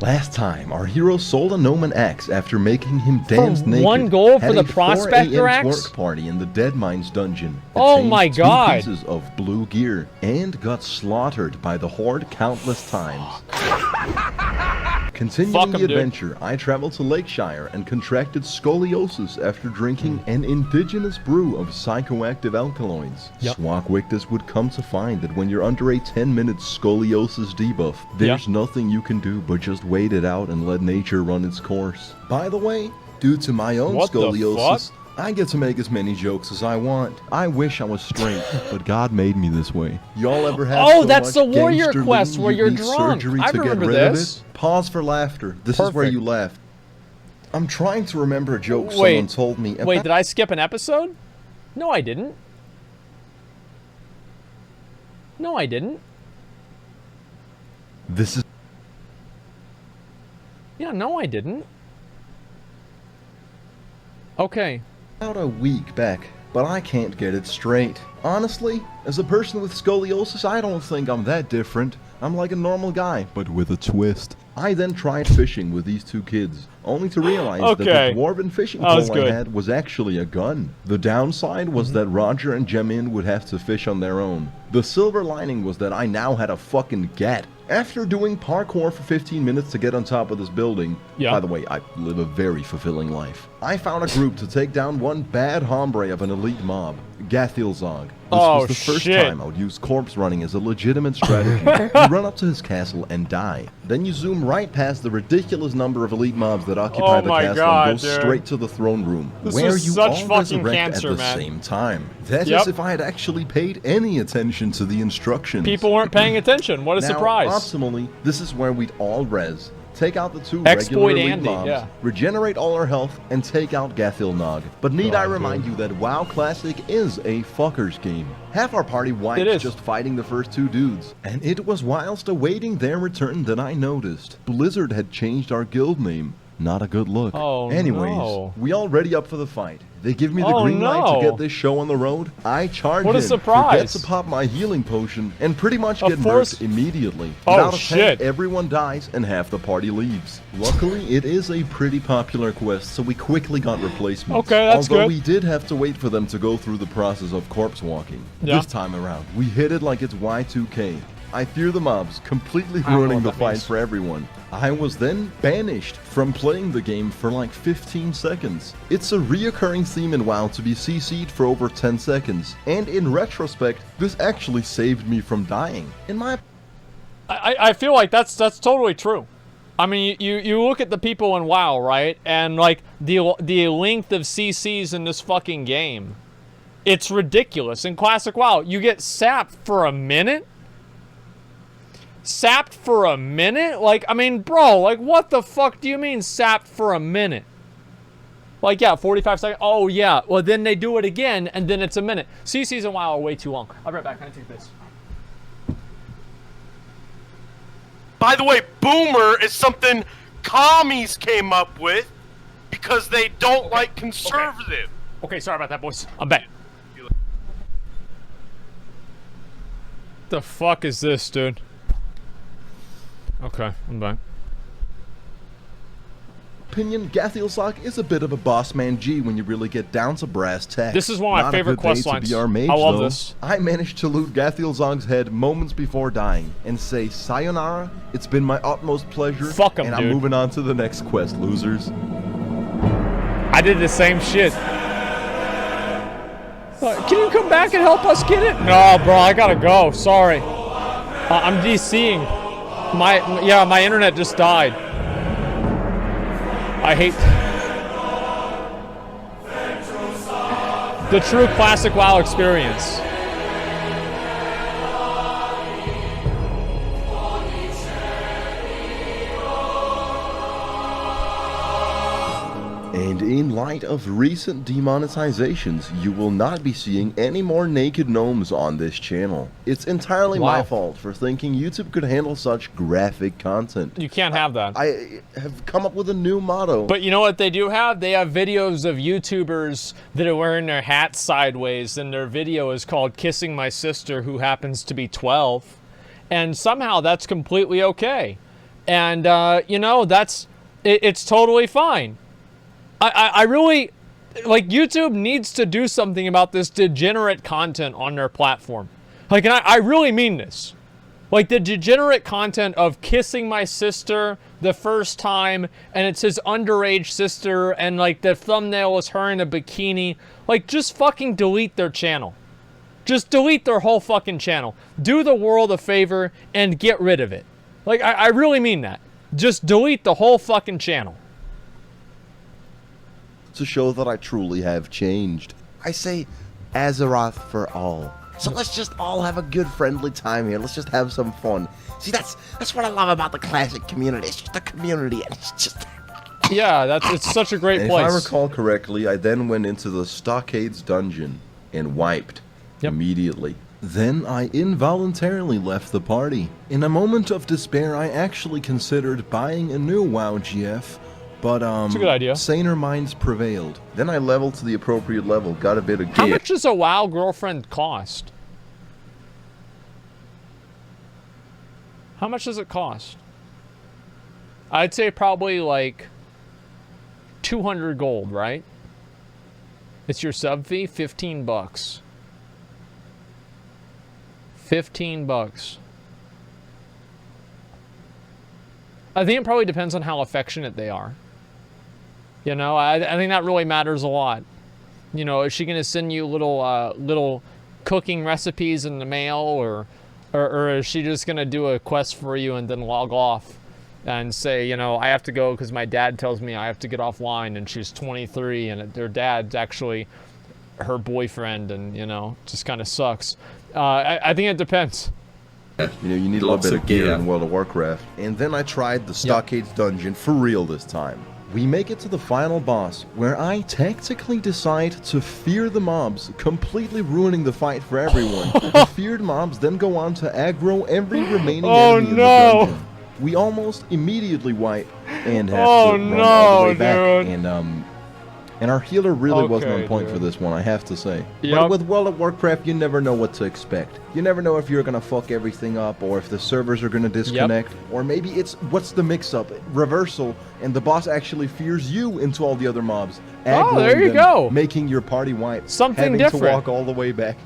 Last time, our hero sold a gnome an axe after making him dance naked. 1 gold for Had the a 4 prospector a.m. axe? twerk party in the Dead Mines dungeon. Oh my God. 2 pieces of blue gear and got slaughtered by the horde countless times. Continuing the adventure, I traveled to Lakeshire and contracted scoliosis after drinking an indigenous brew of psychoactive alkaloids. Swakwicktus would come to find that when you're under a 10-minute scoliosis debuff, there's nothing you can do but just wait it out and let nature run its course. By the way, due to my own scoliosis, I get to make as many jokes as I want. I wish I was straight, but God made me this way. Y'all ever have so that's much the warrior gangster quest lean where you you're need drunk. surgery I to get remember rid this. of it? Pause for laughter. This is where you laugh. I'm trying to remember a joke someone told me. Wait, did I skip an episode? No, I didn't. No, I didn't. This is... Yeah, no, I didn't. Okay. About a week back, but I can't get it straight. Honestly, as a person with scoliosis, I don't think I'm that different. I'm like a normal guy, but with a twist. I then tried fishing with these 2 kids, only to realize that the dwarven fishing pole I had was actually a gun. The downside was that Roger and Jemin would have to fish on their own. The silver lining was that I now had a fucking gat. After doing parkour for 15 minutes to get on top of this building, by the way, I live a very fulfilling life, I found a group to take down one bad hombre of an elite mob, Gathilzog. This was the first time I would use corpse running as a legitimate strategy. You run up to his castle and die. Then you zoom right past the ridiculous number of elite mobs that occupy the castle and go straight to the throne room, where you all resurrect at the same time. That is if I had actually paid any attention to the instructions. People weren't paying attention. What a surprise. Optimally, this is where we'd all res. Take out the 2 regular elite mobs, regenerate all our health, and take out Gathilnog. But need I remind you that WoW Classic is a fuckers game. Half our party wiped just fighting the first 2 dudes. And it was whilst awaiting their return that I noticed Blizzard had changed our guild name. Not a good look. Anyways, we all ready up for the fight. They give me the green light to get this show on the road. I charge in, forget to pop my healing potion, and pretty much get murked immediately. Without a tank, everyone dies and half the party leaves. Luckily, it is a pretty popular quest, so we quickly got replacements. Although we did have to wait for them to go through the process of corpse walking. This time around, we hit it like it's Y2K. I fear the mobs, completely ruining the fight for everyone. I was then banished from playing the game for like 15 seconds. It's a reoccurring theme in WoW to be CC'd for over 10 seconds, and in retrospect, this actually saved me from dying. I feel like that's totally true. I mean, you look at the people in WoW, right? And like the length of CCs in this fucking game, it's ridiculous. In Classic WoW, you get sapped for a minute? Sapped for a minute? Like, I mean, bro, like, what the fuck do you mean sapped for a minute? Like, yeah, 45 seconds. Oh, yeah. Well, then they do it again, and then it's a minute. CCs and WoW are way too long. I'll be right back. Can I take this? By the way, boomer is something commies came up with because they don't like conservative. Okay, sorry about that, boys. I'm back. The fuck is this, dude? Okay, I'm back. Opinion, Gathilzog is a bit of a boss man G when you really get down to brass tacks. This is one of my favorite quest lines. I love this. I managed to loot Gathilzog's head moments before dying and say, sayonara, it's been my utmost pleasure. Fuck him, and I'm moving on to the next quest, losers. I did the same shit. Can you come back and help us get it? No, bro, I gotta go. Sorry. I'm DCing. My internet just died. I hate the true Classic WoW experience. And in light of recent demonetizations, you will not be seeing any more naked gnomes on this channel. It's entirely my fault for thinking YouTube could handle such graphic content. You can't have that. I have come up with a new motto. But you know what they do have? They have videos of YouTubers that are wearing their hats sideways, and their video is called Kissing My Sister Who Happens to be 12. And somehow that's completely okay. And, you know, it's totally fine. I really, like, YouTube needs to do something about this degenerate content on their platform. Like, and I really mean this. Like, the degenerate content of kissing my sister the first time, and it's his underage sister, and, like, the thumbnail is her in a bikini. Like, just fucking delete their channel. Just delete their whole fucking channel. Do the world a favor and get rid of it. Like, I really mean that. Just delete the whole fucking channel. To show that I truly have changed. I say Azeroth for all. So let's just all have a good friendly time here. Let's just have some fun. See, that's what I love about the classic community. It's just a community, and it's just... Yeah, it's such a great place. If I recall correctly, I then went into the Stockades dungeon and wiped immediately. Then I involuntarily left the party. In a moment of despair, I actually considered buying a new WoW GF, but it's a good idea. Saner minds prevailed. Then I leveled to the appropriate level, got a bit of gear. How much does a WoW girlfriend cost? How much does it cost? I'd say probably like 200 gold, right? It's your sub fee, 15 bucks. 15 bucks. I think it probably depends on how affectionate they are. You know, I think that really matters a lot. You know, is she gonna send you little cooking recipes in the mail, or is she just gonna do a quest for you and then log off and say, you know, I have to go because my dad tells me I have to get offline, and she's 23 and their dad's actually her boyfriend, and, you know, just kind of sucks. I think it depends. You know, you need a little bit of gear in World of Warcraft. And then I tried the Stockades dungeon for real this time. We make it to the final boss, where I tactically decide to fear the mobs, completely ruining the fight for everyone. The feared mobs then go on to aggro every remaining enemy in the dungeon. We almost immediately wipe and have to run all the way back. And our healer really wasn't on point for this one, I have to say. But with World of Warcraft, you never know what to expect. You never know if you're going to fuck everything up, or if the servers are going to disconnect, or maybe it's, what's the mix-up? Reversal, and the boss actually fears you into all the other mobs. Oh, there you go. Making your party wipe. Something different. different. To walk all the way back.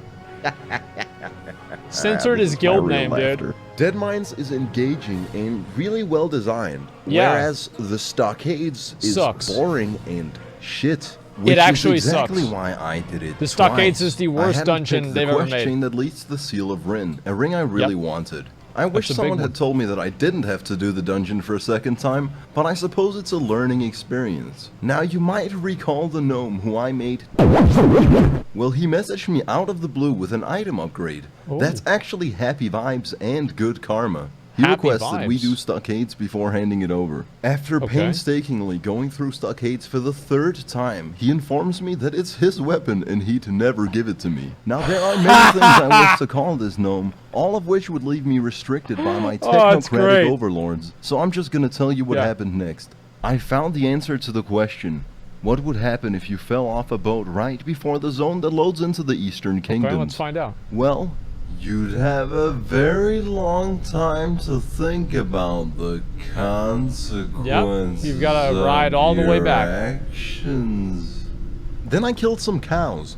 Censored his guild name, dude. Dead Mines is engaging and really well designed, whereas the Stockades is boring and shit. It actually is exactly sucks. Why I did it. The Stockades is the worst dungeon they've ever made. Chain that leads to the Seal of Rin, a ring I really wanted. I wish someone had told me that I didn't have to do the dungeon for a second time, but I suppose it's a learning experience. Now you might recall the gnome who I made. Well, he messaged me out of the blue with an item upgrade. Ooh. That's actually happy vibes and good karma. He requested we do Stockades before handing it over. After painstakingly going through Stockades for the 3rd time, he informs me that it's his weapon and he'd never give it to me. Now there are many things I wish to call this gnome, all of which would leave me restricted by my technocratic overlords. So I'm just gonna tell you what happened next. I found the answer to the question. What would happen if you fell off a boat right before the zone that loads into the Eastern Kingdoms? Okay, let's find out. Well, you'd have a very long time to think about the consequences. You've got to ride all the way back. Actions. Then I killed some cows.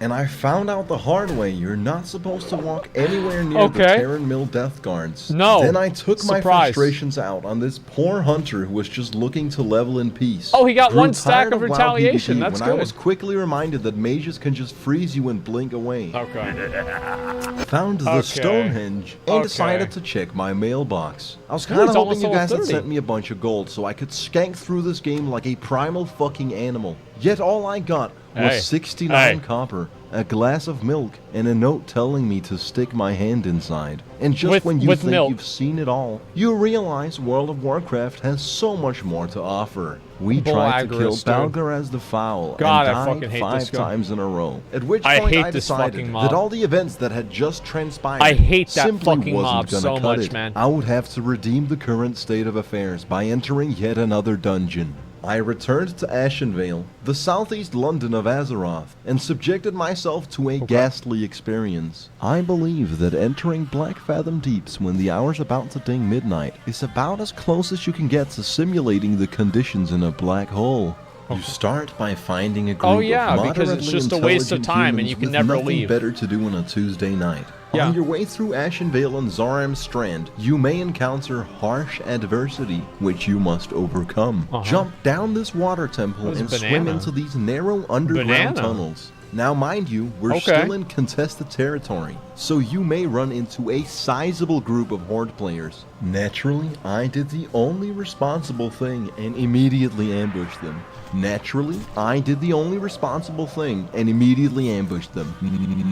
And I found out the hard way, you're not supposed to walk anywhere near the Terran Mill Death Guards. No. Then I took my frustrations out on this poor hunter who was just looking to level in peace. Oh, he got one stack of retaliation. That's good. I was quickly reminded that mages can just freeze you and blink away. Found the Stonehenge and decided to check my mailbox. I was kind of hoping you guys had sent me a bunch of gold so I could skank through this game like a primal fucking animal. Yet all I got was 69 copper, a glass of milk, and a note telling me to stick my hand inside. And just when you think you've seen it all, you realize World of Warcraft has so much more to offer. We tried to kill Balgaraz the Foul and died 5 times in a row. At which point I decided that all the events that had just transpired simply wasn't gonna cut it. I would have to redeem the current state of affairs by entering yet another dungeon. I returned to Ashenvale, the southeast London of Azeroth, and subjected myself to a ghastly experience. I believe that entering Black Fathom Deeps when the hour's about to ding midnight is about as close as you can get to simulating the conditions in a black hole. You start by finding a group of moderately because it's just a waste of time and you can never leave. Better to do on a Tuesday night. Yeah. On your way through Ashenvale and Zaram Strand, you may encounter harsh adversity, which you must overcome. Jump down this water temple and swim into these narrow underground tunnels. Now, mind you, we're still in contested territory, so you may run into a sizable group of Horde players. Naturally, I did the only responsible thing and immediately ambushed them. Naturally, I did the only responsible thing and immediately ambushed them.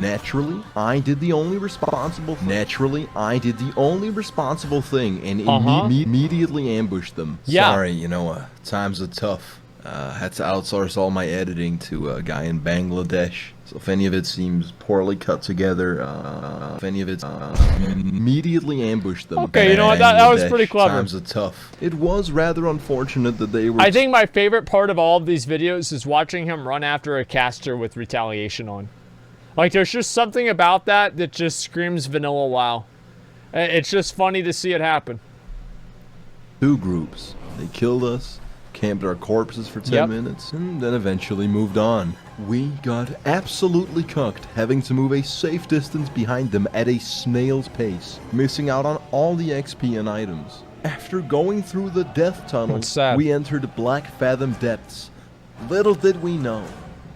Naturally, I did the only responsible thing. Naturally, I did the only responsible thing and immediately ambushed them. Sorry, you know, times are tough. Had to outsource all my editing to a guy in Bangladesh. So if any of it seems poorly cut together, if any of it's immediately ambushed them. Okay, you know what? That was pretty clever. Times are tough. It was rather unfortunate that they were. I think my favorite part of all of these videos is watching him run after a caster with retaliation on. Like, there's just something about that that just screams vanilla WoW. It's just funny to see it happen. Two groups. They killed us, camped our corpses for 10 minutes, and then eventually moved on. We got absolutely cucked, having to move a safe distance behind them at a snail's pace, missing out on all the XP and items. After going through the death tunnels, we entered Black Fathom Depths. Little did we know,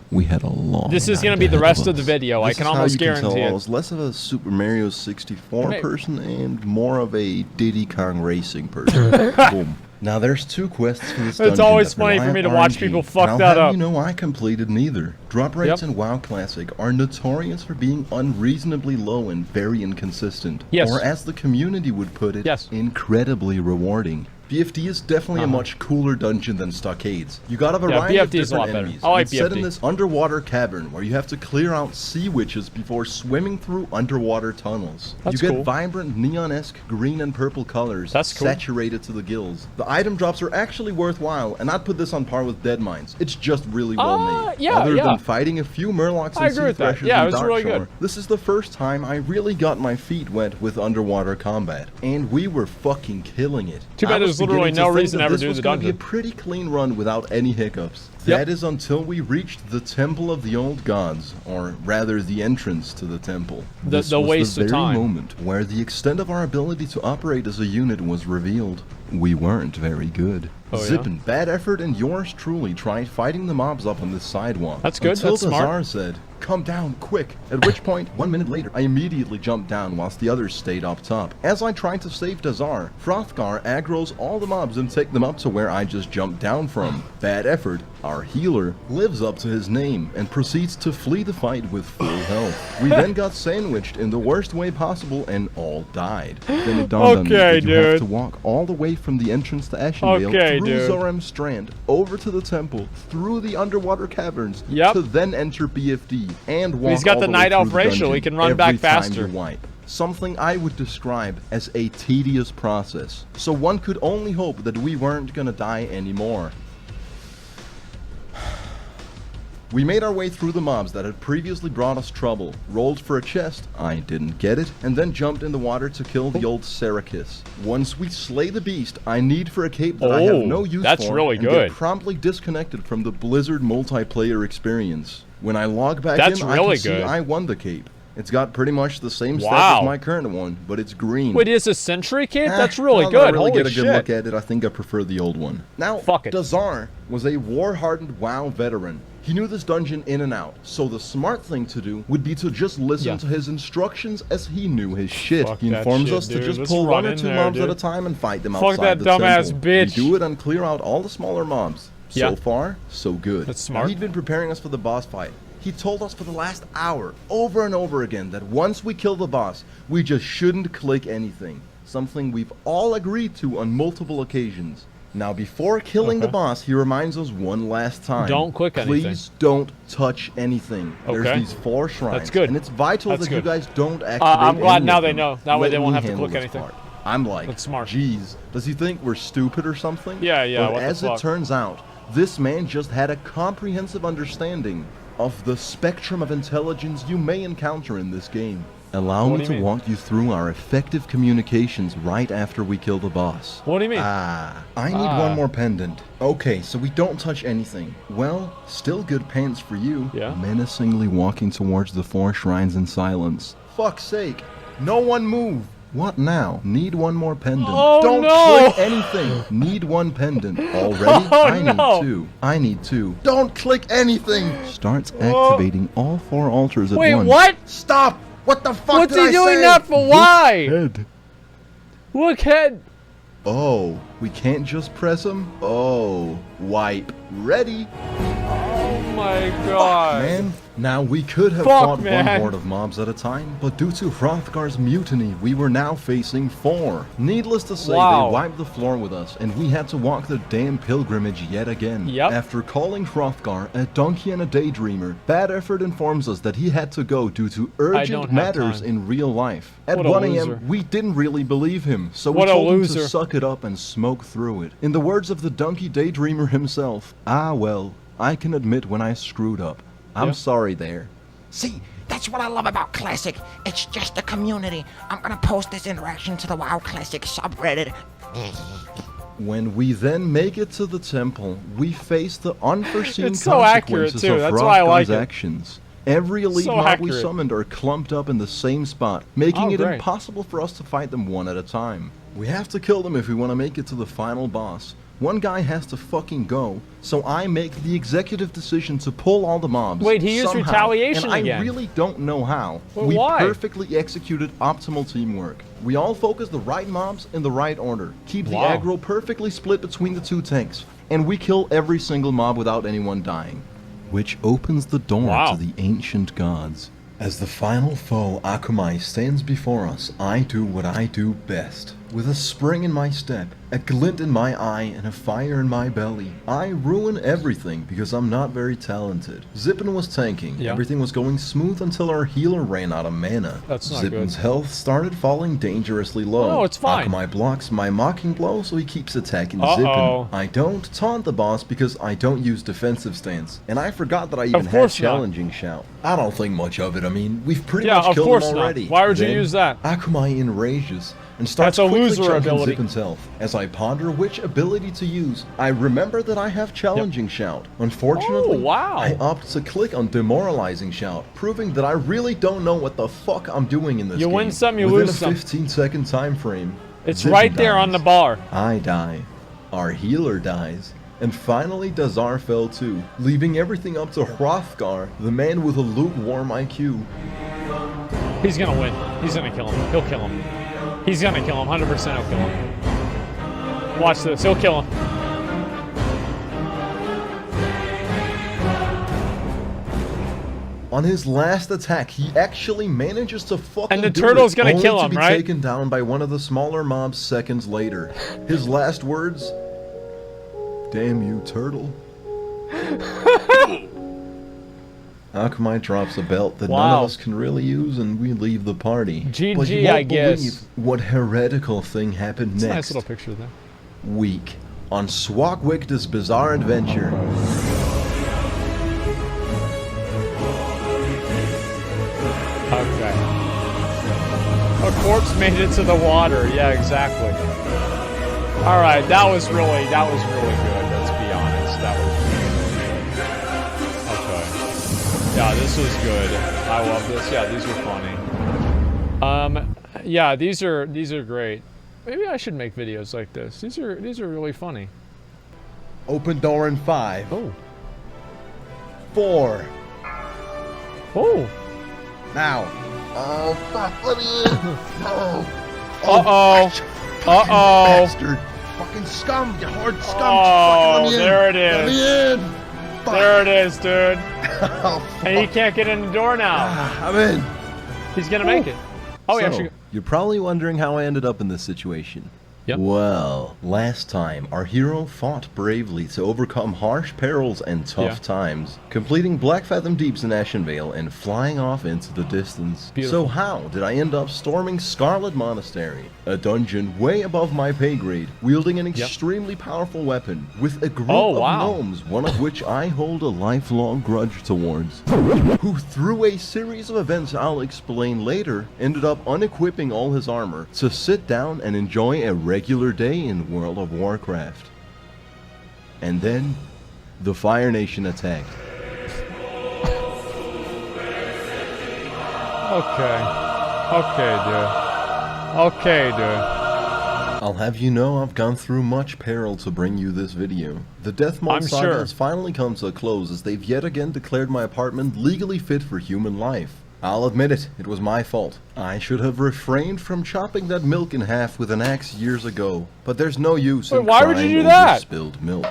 we had a long This is going to be the rest of the video, I can almost guarantee it. I was less of a Super Mario 64 person and more of a Diddy Kong Racing person. Boom. Now there's two quests for this dungeon. It's always funny for me to watch people fuck that up. You know, I completed neither. Drop rates in WoW Classic are notorious for being unreasonably low and very inconsistent. Or as the community would put it, incredibly rewarding. BFD is definitely a much cooler dungeon than Stockades. You got a variety of different enemies. It's set in this underwater cavern where you have to clear out sea witches before swimming through underwater tunnels. You get vibrant neon-esque green and purple colors saturated to the gills. The item drops are actually worthwhile, and I'd put this on par with Dead Mines. It's just really well made. Other than fighting a few Murlocs and Sea Threshers in Darkshore, this is the first time I really got my feet wet with underwater combat, and we were fucking killing it. Too bad there's literally no reason to ever do the dungeon. This was going to be a pretty clean run without any hiccups. That is until we reached the Temple of the Old Gods, or rather the entrance to the temple. This was the very moment where the extent of our ability to operate as a unit was revealed. We weren't very good. Zippin, bad effort, and yours truly tried fighting the mobs up on this sidewalk. That's good, until that's smart. Dazar said, "Come down, quick," at which point, 1 minute later, I immediately jumped down whilst the others stayed up top. As I tried to save Dazar, Frothgar aggroes all the mobs and take them up to where I just jumped down from. Bad effort, our healer, lives up to his name and proceeds to flee the fight with full health. We then got sandwiched in the worst way possible and all died. Then it dawned on me that you have to walk all the way from the entrance to Ashenvale, through Zoram Strand, over to the temple, through the underwater caverns, to then enter BFD, and walk He's got all the way night through elf the racial, dungeon he can run back every time faster. you wipe. Something I would describe as a tedious process. So one could only hope that we weren't gonna die anymore. We made our way through the mobs that had previously brought us trouble, rolled for a chest, I didn't get it, and then jumped in the water to kill the old Sarakis. Once we slay the beast, I need for a cape that I have no use for, really and get promptly disconnected from the Blizzard multiplayer experience. When I log back in, I can see I won the cape. It's got pretty much the same stats as my current one, but it's green. Wait, it's a Sentry cape? That's really good. Holy shit. Get a good look at it. I think I prefer the old one. Now, Dazar was a war-hardened WoW veteran. He knew this dungeon in and out, so the smart thing to do would be to just listen to his instructions as he knew his shit. He informs us to just pull 1 or 2 mobs at a time and fight them outside the temple. Fuck that dumbass bitch. We do it and clear out all the smaller mobs. So far, so good. That's smart. Now, he'd been preparing us for the boss fight. He told us for the last hour, over and over again, that once we kill the boss, we just shouldn't click anything. Something we've all agreed to on multiple occasions. Now, before killing the boss, he reminds us one last time. Don't click anything. Please don't touch anything. There's these 4 shrines. That's good. And it's vital that you guys don't activate I'm glad now they they know. That way they won't have to click anything. I'm like, that's smart. Geez, does he think we're stupid or something? Yeah, But as it turns out, This man just had a comprehensive understanding of the spectrum of intelligence you may encounter in this game. Allow me to walk you through our effective communications right after we kill the boss. What do you mean? I need one more pendant. Okay, so we don't touch anything. Well, still good pants for you. Yeah. Menacingly walking towards the 4 shrines in silence. Fuck's sake, no one move. What now? Need one more pendant. Oh, Don't no. click anything. Need one pendant. Already? I need 2. I need 2. Don't click anything. Starts activating all 4 altars at once. Wait, what? Stop! What the fuck What's did he I doing say? that for? Why? Head. Look, head. Oh, we can't just press him? Oh, wipe. Ready? Oh my god. Man, now we could have fought one horde of mobs at a time, but due to Hrothgar's mutiny, we were now facing 4. Needless to say, they wiped the floor with us, and we had to walk the damn pilgrimage yet again. Yep. After calling Hrothgar a donkey and a daydreamer, Bad Effort informs us that he had to go due to urgent matters in real life. At 1 a.m., we didn't really believe him, so we told him to suck it up and smoke through it. In the words of the donkey daydreamer himself, well, I can admit when I screwed up. I'm sorry there. See, that's what I love about Classic. It's just a community. I'm gonna post this interaction to the WoW Classic subreddit. When we then make it to the temple, we face the unforeseen That's consequences of why I like Hrothgar's actions. Every elite mob we summoned are clumped up in the same spot, making it impossible for us to fight them one at a time. We have to kill them if we want to make it to the final boss. One guy has to fucking go, so I make the executive decision to pull all the mobs. Wait, he used retaliation and again. I really don't know how. Well, we why? perfectly executed optimal teamwork. We all focus the right mobs in the right order, keep the aggro perfectly split between the 2 tanks, and we kill every single mob without anyone dying. Which opens the door to the ancient gods. As the final foe, Akamai, stands before us, I do what I do best. With a spring in my step, a glint in my eye, and a fire in my belly, I ruin everything because I'm not very talented. Zippin was tanking. Everything was going smooth until our healer ran out of mana. That's not Zippin's good. health started falling dangerously low. No, it's fine. Akamai blocks my mocking blow, so he keeps attacking Zippin. I don't taunt the boss because I don't use defensive stance. And I forgot that I even had challenging shout. I don't think much of it. I mean, we've pretty much killed him already. Why would you use that? Akamai enrages and starts quickly chunking Zippin's health. As I ponder which ability to use, I remember that I have challenging shout. Unfortunately, I opt to click on demoralizing shout, proving that I really don't know what the fuck I'm doing in this game. You win some, you lose some. Within a 15-second time frame, it's right there on the bar. I die. Our healer dies. And finally Dazar fell too, leaving everything up to Hrothgar, the man with a lukewarm IQ. He's gonna win. He's gonna kill him. He'll kill him. He's gonna kill him. 100% he'll kill him. Watch this. He'll kill him. On his last attack, he actually manages to fucking And the turtle's gonna kill him, only to be right? taken down by one of the smaller mobs seconds later. His last words, "Damn you, turtle." Akamai drops a belt that none of us can really use, and we leave the party. GG, but you won't I guess. believe what heretical thing happened It's next. a nice little picture there. Week on Swagwicda's bizarre adventure. Okay. A corpse made it to the water. Yeah, exactly. All right, that was really good. Let's be honest, that was really good. Okay. Yeah, this was good. I love this. Yeah, these were funny. Yeah, these are great. Maybe I should make videos like this. These are really funny. Open door in 5. Oh. 4. Oh. Now. Oh, fuck, let me in. No. Uh-oh. Uh-oh. Bastard. Fucking scum, you horde scum. Oh, let me in. there it is. Let me in. Fuck. There it is, dude. Oh, And he can't get in the door now. I'm in. He's gonna make it. Oh, so, yeah. you're probably wondering how I ended up in this situation. Yep. Well, last time, our hero fought bravely to overcome harsh perils and tough times, completing Black Fathom Deeps in Ashenvale and flying off into the distance. Beautiful. So how did I end up storming Scarlet Monastery, a dungeon way above my pay grade, wielding an extremely powerful weapon, with a group of gnomes, one of which I hold a lifelong grudge towards, who through a series of events I'll explain later, ended up unequipping all his armor to sit down and enjoy a regular day in World of Warcraft. And then, the Fire Nation attacked. Okay, dude. I'll have you know I've gone through much peril to bring you this video. The Death Mode saga has finally come to a close as they've yet again declared my apartment legally fit for human life. I'll admit it was my fault. I should have refrained from chopping that milk in half with an axe years ago. But there's no use in why would you crying do over that? spilled milk.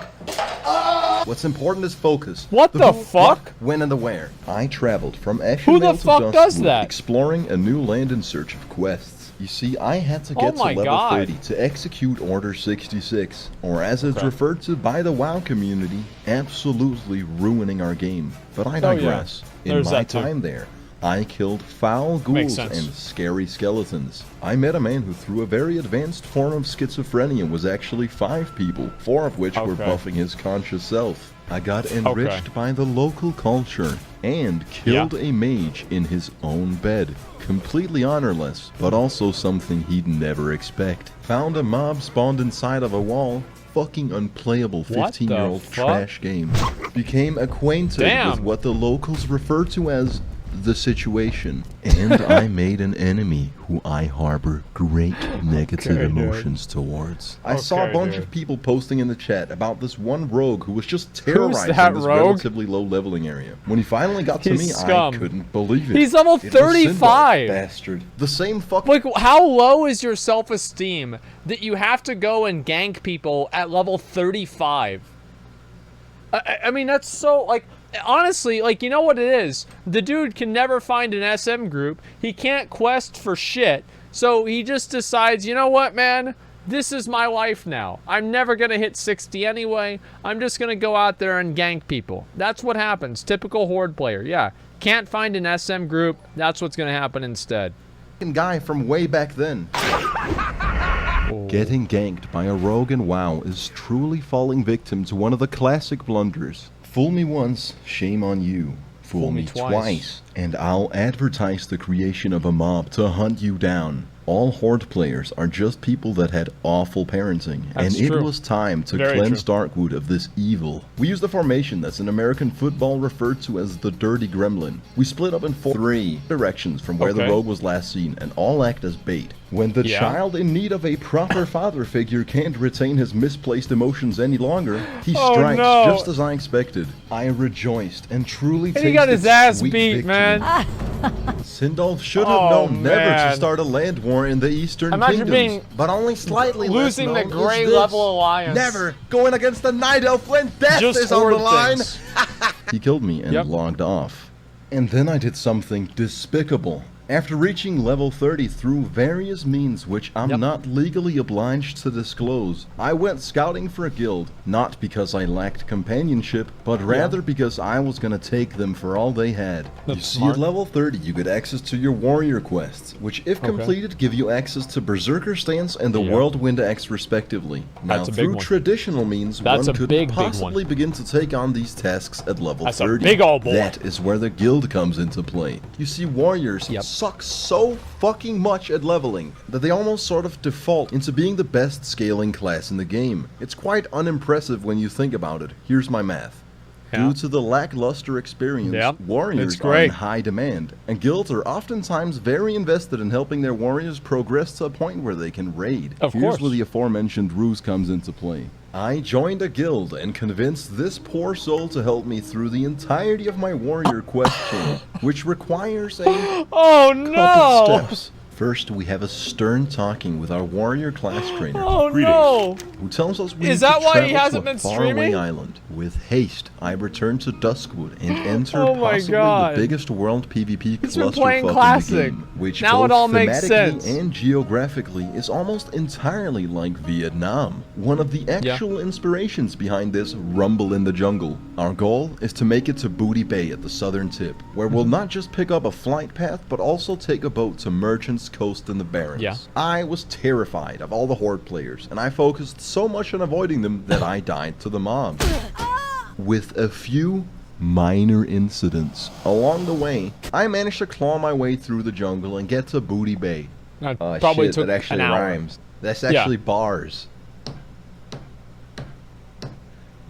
What's important is focus. What the fuck? When and the where. I traveled from Ashenvale Who the fuck to does Duskwood, that? exploring a new land in search of quests. You see, I had to get to level 30 to execute Order 66, or as it's referred to by the WoW community, absolutely ruining our game. But I digress. In my time there, I killed foul ghouls and scary skeletons. I met a man who through a very advanced form of schizophrenia was actually 5 people, 4 of which were buffing his conscious self. I got enriched by the local culture and killed a mage in his own bed. Completely honorless, but also something he'd never expect. Found a mob spawned inside of a wall. Fucking unplayable 15-year-old trash game. Became acquainted with what the locals refer to as the situation, and I made an enemy who I harbor great negative emotions towards. I saw a bunch of people posting in the chat about this one rogue who was just terrorizing this relatively low leveling area. When he finally got to me, I couldn't believe it. He's level 35! Bastard. The same fucking... Like, how low is your self-esteem that you have to go and gank people at level 35? I mean, that's so, like... Honestly, like, you know what it is? The dude can never find an SM group. He can't quest for shit. So he just decides, you know what, man? This is my life now. I'm never going to hit 60 anyway. I'm just going to go out there and gank people. That's what happens. Typical Horde player. Yeah. Can't find an SM group. That's what's going to happen instead. Guy from way back then. Getting ganked by a rogue in WoW is truly falling victim to one of the classic blunders. Fool me once, shame on you. Fool me twice, and I'll advertise the creation of a mob to hunt you down. All Horde players are just people that had awful parenting, and it was time to cleanse Darkwood of this evil. We used a formation that's in American football referred to as the Dirty Gremlin. We split up in 3 directions from where the rogue was last seen, and all act as bait. When the child in need of a proper father figure can't retain his misplaced emotions any longer, he strikes just as I expected. I rejoiced and truly tasted he got his ass sweet beat, victory. man. Sindolf should have known never to start a land war in the Eastern Kingdoms, but only slightly losing less the known Grey is this. Level Alliance. Never going against the Night Elf when death is on the line. He killed me and logged off. And then I did something despicable. After reaching level 30 through various means which I'm not legally obliged to disclose, I went scouting for a guild, not because I lacked companionship, but rather because I was gonna take them for all they had. You see, at level 30 you get access to your warrior quests, which if completed give you access to Berserker Stance and the Whirlwind Axe respectively. Now through traditional means one could possibly begin to take on these tasks at level 30. That is where the guild comes into play. You see, warriors suck so fucking much at leveling that they almost sort of default into being the best scaling class in the game. It's quite unimpressive when you think about it. Here's my math. Due to the lackluster experience, warriors are in high demand, and guilds are oftentimes very invested in helping their warriors progress to a point where they can raid. Here's where the aforementioned ruse comes into play. I joined a guild and convinced this poor soul to help me through the entirety of my warrior quest chain, which requires a couple steps. First, we have a stern talking with our warrior class trainer, Oh no! who tells us we Is need that to why travel he hasn't to a been faraway streaming? island. With haste, I return to Duskwood and enter Oh my possibly God. the biggest world PvP He's been clusterfuck playing in the Classic. game, which Now both it all makes thematically sense. and geographically is almost entirely like Vietnam. One of the actual inspirations behind this rumble in the jungle. Our goal is to make it to Booty Bay at the southern tip, where we'll not just pick up a flight path, but also take a boat to Merchant's Coast in the Barrens. Yeah. I was terrified of all the Horde players, and I focused so much on avoiding them that I died to the mob. With a few minor incidents along the way, I managed to claw my way through the jungle and get to Booty Bay. Probably Shit, took that actually an hour. rhymes. That's actually bars.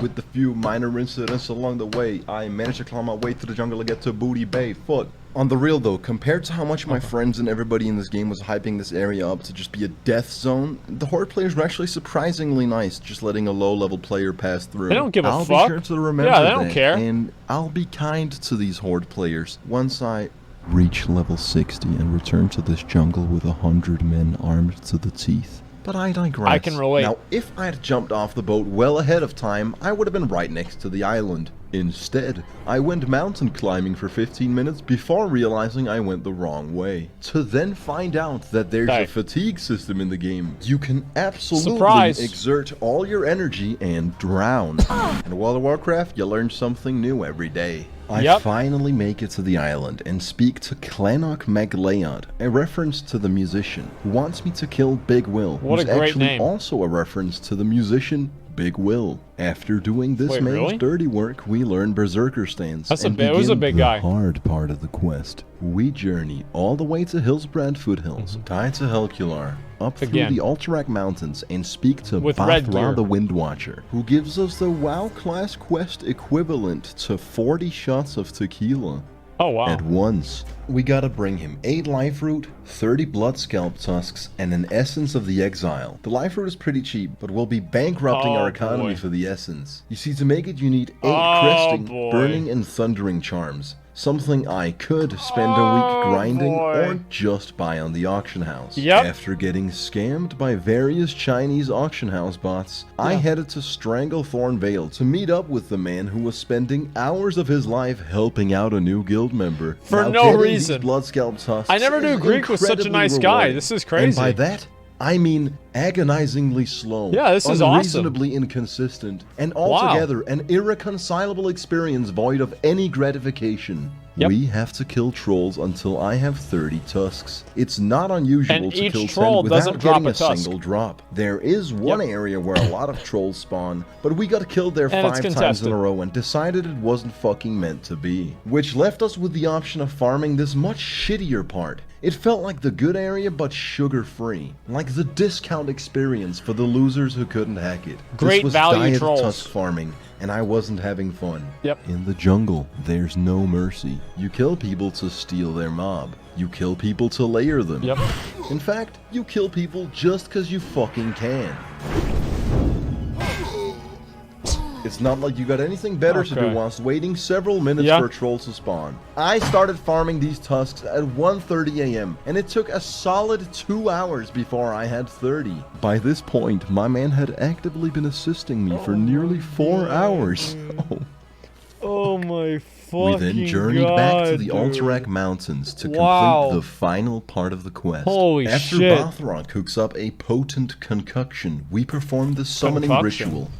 With the few minor incidents along the way, I managed to claw my way through the jungle and get to Booty Bay foot. On the real though, compared to how much my friends and everybody in this game was hyping this area up to just be a death zone, the Horde players were actually surprisingly nice, just letting a low-level player pass through. They don't give a I'll fuck. be sure to remember Yeah, they don't that, care. and I'll be kind to these Horde players once I reach level 60 and return to this jungle with 100 men armed to the teeth. But I digress. I can relate. Now, if I had jumped off the boat well ahead of time, I would have been right next to the island. Instead, I went mountain climbing for 15 minutes before realizing I went the wrong way. To then find out that there's a fatigue system in the game. You can absolutely exert all your energy and drown. In World of Warcraft, you learn something new every day. I finally make it to the island and speak to Clannoch MacLeod, a reference to the musician who wants me to kill Big Will, who's actually also a reference to the musician Big Will. After doing this man's dirty work, we learn Berserker stance and begin the hard part of the quest. We journey all the way to Hillsbrad Foothills, tie to Helcular, up through the Alterac Mountains, and speak to Bathra the Windwatcher, who gives us the WoW class quest equivalent to 40 shots of tequila. Oh, wow. At once. We gotta bring him 8 life root, 30 blood scalp tusks, and an essence of the exile. The life root is pretty cheap, but we'll be bankrupting our economy for the essence. You see, to make it you need 8 cresting, burning, and thundering charms. Something I could spend a week grinding or just buy on the auction house. After getting scammed by various Chinese auction house bots, I headed to Stranglethorn Vale to meet up with the man who was spending hours of his life helping out a new guild member. For no reason. Blood scalp tusks. I never knew Greek was such a nice guy. This is crazy. And by that, I mean agonizingly slow. Yeah, this is awesome. Unreasonably inconsistent, and altogether an irreconcilable experience void of any gratification. We have to kill trolls until I have 30 tusks. It's not unusual to kill 10 without getting a single drop. There is one area where a lot of trolls spawn, but we got killed there 5 times in a row and decided it wasn't fucking meant to be. Which left us with the option of farming this much shittier part. It felt like the good area, but sugar-free. Like the discount experience for the losers who couldn't hack it. Great value trolls. Tusk farming, and I wasn't having fun. In the jungle, there's no mercy. You kill people to steal their mob. You kill people to layer them. In fact, you kill people just because you fucking can. It's not like you got anything better to do whilst waiting several minutes for a troll to spawn. I started farming these tusks at 1:30 a.m. and it took a solid 2 hours before I had 30. By this point, my man had actively been assisting me for nearly 4 hours. Oh my fucking We then journeyed back to the Alterac Mountains to complete the final part of the quest. After Bathra cooks up a potent concoction, we perform the summoning ritual.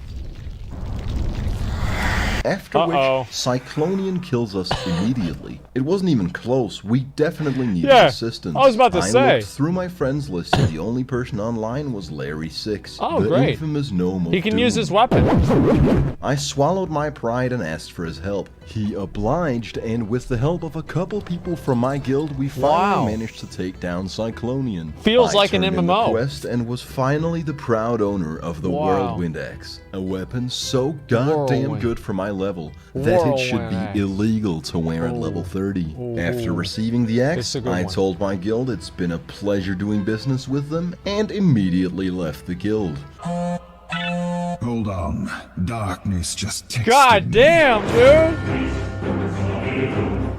After which, Cyclonian kills us immediately. It wasn't even close. We definitely needed assistance. I was about to say. I looked through my friends list and the only person online was Larry6. The infamous gnome of He can doom. use his weapon. I swallowed my pride and asked for his help. He obliged, and with the help of a couple people from my guild, we finally managed to take down Cyclonian. Feels like an MMO. The quest and was finally the proud owner of the Whirlwind Axe, a weapon so goddamn good for my level that it should be illegal to wear at level 30. After receiving the axe, I told my guild it's been a pleasure doing business with them, and immediately left the guild. Hold on. Darkness just texted God damn, dude!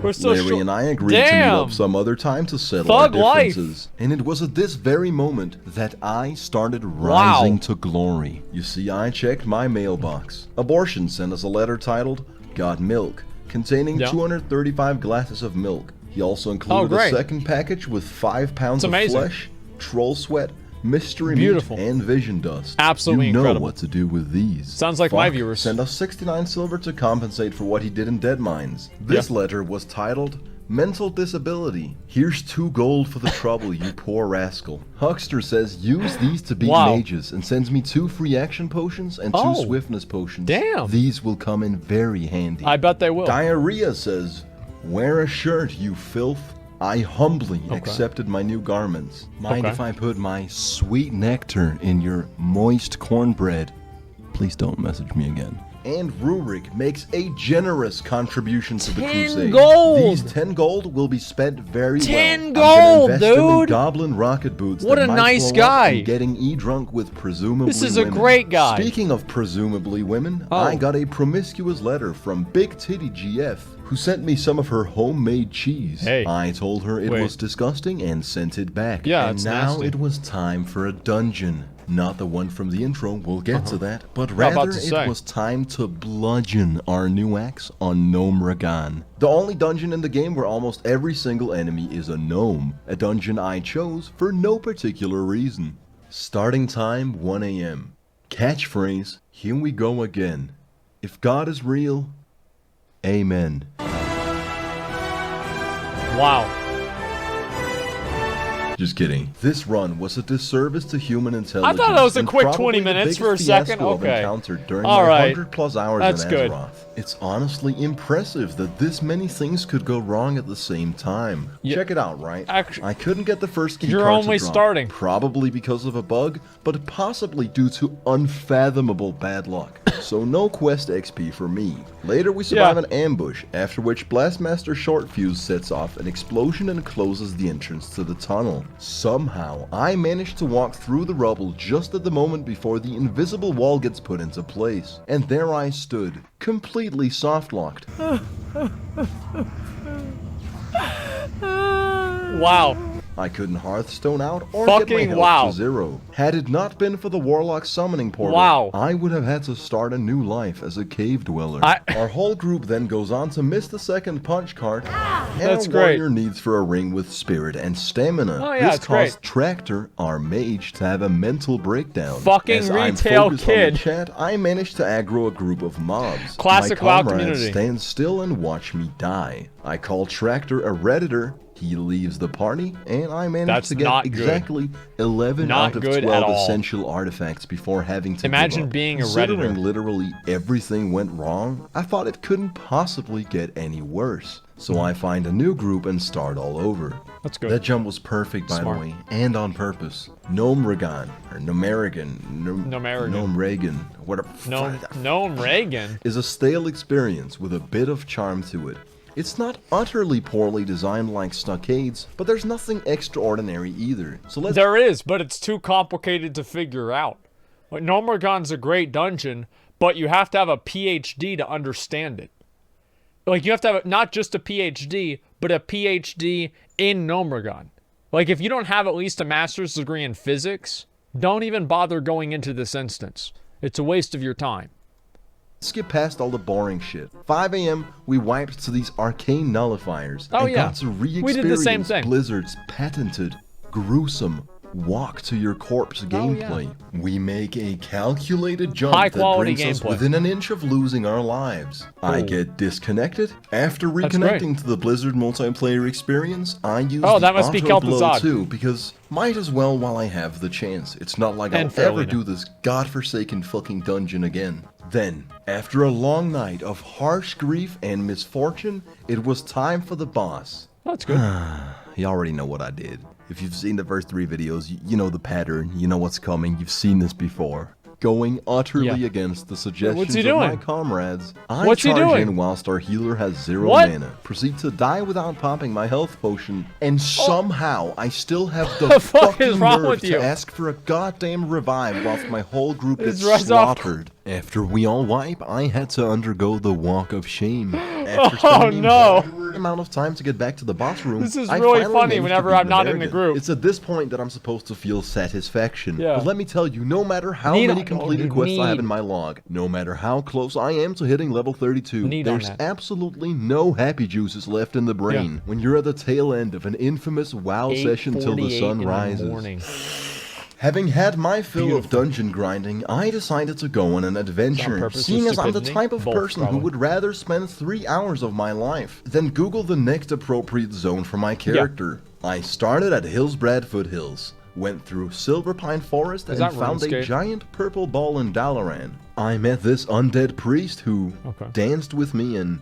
We're so Larry short. and I agreed to meet up some other time to settle our Thug life. differences. And it was at this very moment that I started rising to glory. You see, I checked my mailbox. Abortion sent us a letter titled, Got Milk, containing 235 glasses of milk. He also included a second package with 5 pounds of flesh, troll sweat, mystery meat, and vision dust. Absolutely you know incredible. what to do with these. Sounds like my viewers. Send us 69 silver to compensate for what he did in Dead Mines. This letter was titled, Mental Disability. Here's 2 gold for the trouble, you poor rascal. Huckster says use these to beat mages and sends me 2 free action potions and 2 swiftness potions. Damn. These will come in very handy. I bet they will. Diarrhea says, wear a shirt, you filth. I humbly accepted my new garments. Mind if I put my sweet nectar in your moist cornbread? Please don't message me again. And Rurik makes a generous contribution to the crusade. 10 gold! These 10 gold will be spent very 10 well. gold, I'm gonna invest them in dude! goblin rocket boots What that a might nice blow up guy. and getting E-drunk with presumably This is a women. great guy. Speaking of presumably women, I got a promiscuous letter from Big Titty GF, who sent me some of her homemade cheese. I told her it was disgusting and sent it back. And now it was time for a dungeon. Not the one from the intro, we'll get to that, but rather it was time to bludgeon our new axe on Gnome Ragan. The only dungeon in the game where almost every single enemy is a gnome, a dungeon I chose for no particular reason. Starting time 1 AM. Catchphrase, here we go again. If God is real, amen. Wow. Just kidding. This run was a disservice to human intelligence. I thought it was a and quick probably 20 the minutes for a biggest second. fiasco I've Okay. encountered during All my right. 100+ hours That's in good. Azeroth. It's honestly impressive that this many things could go wrong at the same time. Check it out, right? I couldn't get the first key You're card only to drop, starting. probably because of a bug, but possibly due to unfathomable bad luck. So no quest XP for me. Later we survive an ambush, after which Blastmaster Short Fuse sets off an explosion and closes the entrance to the tunnel. Somehow, I managed to walk through the rubble just at the moment before the invisible wall gets put into place. And there I stood, completely soft-locked. Wow. I couldn't Hearthstone out or Fucking get my health to 0. Had it not been for the Warlock summoning portal, I would have had to start a new life as a cave dweller. Our whole group then goes on to miss the second punch card, and That's our great. warrior needs for a ring with spirit and stamina. Oh, yeah, this it's great. caused Tractor, our mage, to have a mental breakdown. Fucking As I'm retail focused on the kid. chat, I managed to aggro a group of mobs. Classic My WoW comrades community. stand still and watch me die. I call Tractor a Redditor. He leaves the party, and I managed to get exactly 11 out of 12 essential artifacts before having to Imagine give up. being a Considering Redditor. literally everything went wrong, I thought it couldn't possibly get any worse. So I find a new group and start all over. That's good. That jump was perfect, by the way, and on purpose. Gnome Ragan, or Gnomerigan, Gnome Reagan, whatever. Gnome Reagan is a stale experience with a bit of charm to it. It's not utterly poorly designed like Stockades, but there's nothing extraordinary either. So let's— There is, but it's too complicated to figure out. Like, Gnomerigan's a great dungeon, but you have to have a PhD to understand it. Like, you have to have not just a PhD, but a PhD in Gnomerigan. Like, if you don't have at least a master's degree in physics, don't even bother going into this instance. It's a waste of your time. skip past all the boring shit. 5 AM, we wiped to these arcane nullifiers and got to re-experience Blizzard's patented, gruesome, walk to your corpse gameplay. We make a calculated jump that brings us within an inch of losing our lives. I get disconnected. After reconnecting to the Blizzard multiplayer experience, I use the auto blow too, because might as well while I have the chance. It's not like I'll ever do this godforsaken fucking dungeon again. Then, after a long night of harsh grief and misfortune, it was time for the boss. That's good. You already know what I did. If you've seen the first 3 videos, you know the pattern, you know what's coming, you've seen this before. Going utterly against the suggestions of my comrades, I charge in whilst our healer has 0 mana, proceed to die without popping my health potion, and somehow I still have the fucking nerve to ask for a goddamn revive whilst my whole group gets slaughtered. After we all wipe, I had to undergo the walk of shame. After spending the amount of time to get back to the boss room, this is I really finally funny managed whenever to beat I'm not in the American. group. It's at this point that I'm supposed to feel satisfaction. Yeah. But let me tell you, no matter how many completed quests I have in my log, no matter how close I am to hitting level 32, there's absolutely no happy juices left in the brain when you're at the tail end of an infamous WoW session till the sun rises. Having had my fill of dungeon grinding, I decided to go on an adventure, seeing as I'm the type of person who would rather spend 3 hours of my life than Google the next appropriate zone for my character. I started at Hillsbrad Foothills, went through Silverpine Forest, and found a giant purple ball in Dalaran. I met this undead priest who danced with me and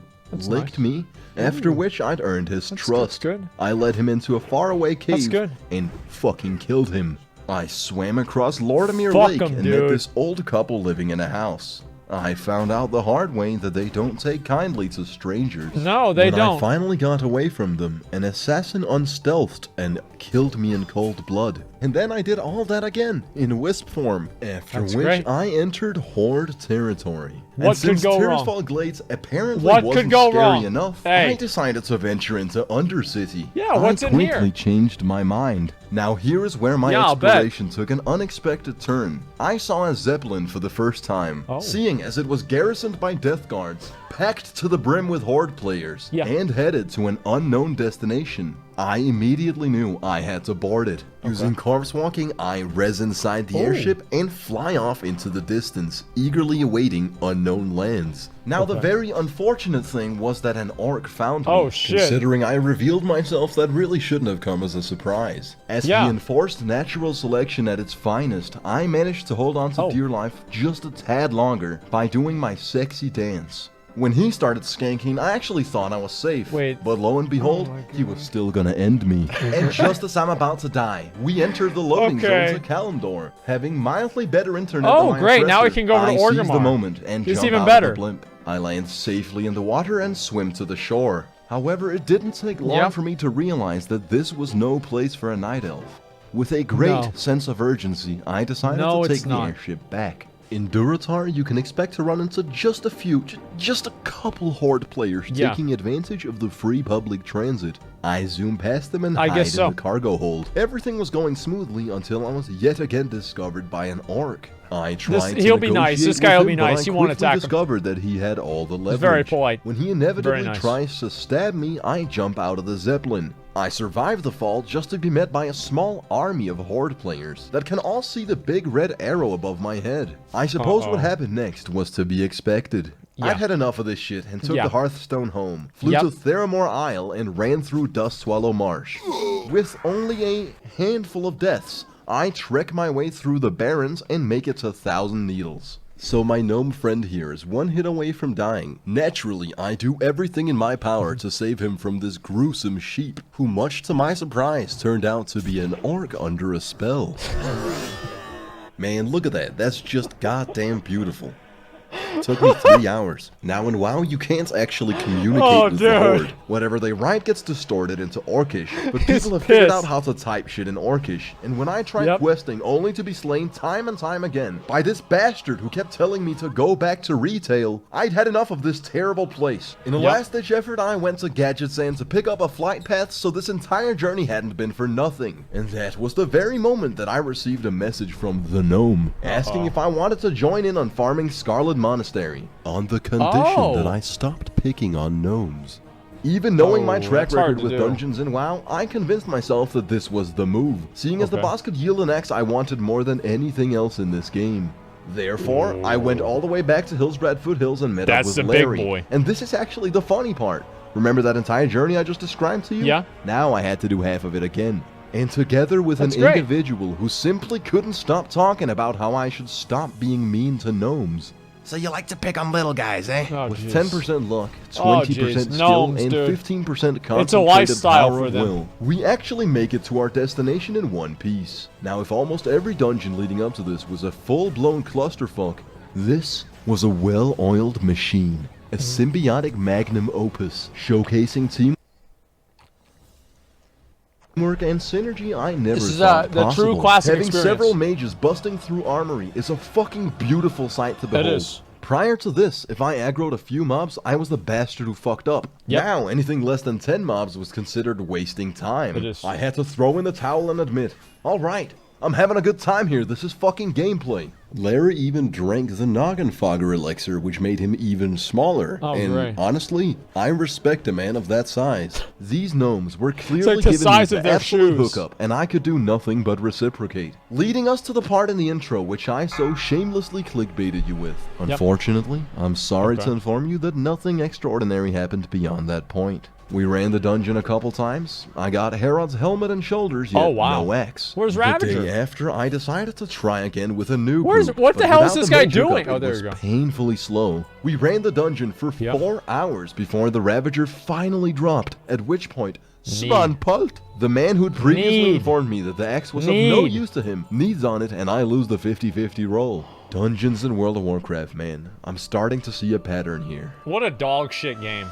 licked me, after which I'd earned his trust. I led him into a faraway cave and fucking killed him. I swam across Lordamere Lake and met this old couple living in a house. I found out the hard way that they don't take kindly to strangers. No, they don't. When I finally got away from them, an assassin unstealthed and killed me in cold blood. And then I did all that again, in wisp form, after which I entered Horde territory. What could go wrong? Tirisfal Glades apparently wasn't scary enough, I decided to venture into Undercity. Yeah, what's in here? I quickly changed my mind. Now here is where my exploration took an unexpected turn. I saw a Zeppelin for the first time, seeing as it was garrisoned by death guards, packed to the brim with Horde players, and headed to an unknown destination. I immediately knew I had to board it. Using corpse walking, I res inside the airship and fly off into the distance, eagerly awaiting unknown lands. Now the very unfortunate thing was that an orc found me. Considering I revealed myself, that really shouldn't have come as a surprise. As he enforced natural selection at its finest, I managed to hold on to dear life just a tad longer by doing my sexy dance. When he started skanking, I actually thought I was safe. But lo and behold, he was still gonna end me. And just as I'm about to die, we entered the loading zone to Kalimdor. Having mildly better internet than my great, now we can go over to Orgrimmar. I seized the moment and jumped out of the blimp. I land safely in the water and swim to the shore. However, it didn't take long for me to realize that this was no place for a night elf. With a great sense of urgency, I decided to take the airship back. In Durotar, you can expect to run into just a couple Horde players taking advantage of the free public transit. I zoom past them and hide in the cargo hold. Everything was going smoothly until I was yet again discovered by an orc. I tried to he'll be nice. This guy will be nice. You won't attack him. I discovered that he had all the leverage. Very polite. When he inevitably tries to stab me, I jump out of the Zeppelin. I survive the fall just to be met by a small army of Horde players that can all see the big red arrow above my head. I suppose what happened next was to be expected. I'd had enough of this shit and took the Hearthstone home, flew to Theramore Isle, and ran through Dustswallow Marsh. With only a handful of deaths, I trek my way through the Barrens and make it to Thousand Needles. So my gnome friend here is one hit away from dying. Naturally, I do everything in my power to save him from this gruesome sheep, who much to my surprise turned out to be an orc under a spell. Man, look at that. That's just goddamn beautiful. It took me 3 hours. Now in WoW, you can't actually communicate with the Horde. Whatever they write gets distorted into Orcish, but people have figured out how to type shit in Orcish. And when I tried questing, only to be slain time and time again by this bastard who kept telling me to go back to retail, I'd had enough of this terrible place. In a last-ditch effort, I went to Gadgetzan to pick up a flight path so this entire journey hadn't been for nothing. And that was the very moment that I received a message from the gnome, asking if I wanted to join in on farming Scarlet Monastery, on the condition that I stopped picking on gnomes. Even knowing my track record with dungeons in WoW, I convinced myself that this was the move, seeing as the boss could yield an X I wanted more than anything else in this game. Therefore, I went all the way back to Hillsbrad Foothills and met up with Larry. Big boy. And this is actually the funny part. Remember that entire journey I just described to you? Yeah. Now I had to do half of it again. And together with an individual who simply couldn't stop talking about how I should stop being mean to gnomes. So you like to pick on little guys, eh? With 10% luck, 20% skill, and 15% concentrated power of will, we actually make it to our destination in one piece. Now, if almost every dungeon leading up to this was a full-blown clusterfuck, this was a well-oiled machine, a symbiotic magnum opus, showcasing teamwork and synergy I never thought possible. The true classic Having several mages busting through armory is a fucking beautiful sight to behold. Prior to this, if I aggroed a few mobs, I was the bastard who fucked up. Yep. Now, anything less than 10 mobs was considered wasting time. It is. I had to throw in the towel and admit, alright, I'm having a good time here, this is fucking gameplay. Larry even drank the Noggin Fogger elixir, which made him even smaller. Oh, and great. honestly, I respect a man of that size. These gnomes were clearly like the giving size me of the their absolute shoes. hookup, and I could do nothing but reciprocate. Leading us to the part in the intro which I so shamelessly clickbaited you with. Unfortunately, I'm sorry to inform you that nothing extraordinary happened beyond that point. We ran the dungeon a couple times. I got Herod's helmet and shoulders, yet no axe. Where's Ravager? The day after, I decided to try again with a new Where's group, what the but hell is without this the guy major doing? cup, Oh, there it you go. was painfully slow. We ran the dungeon for 4 hours before the Ravager finally dropped, at which point, Svanpult, the man who'd previously informed me that the axe was of no use to him, needs on it, and I lose the 50-50 roll. Dungeons in World of Warcraft, man. I'm starting to see a pattern here. What a dog shit game.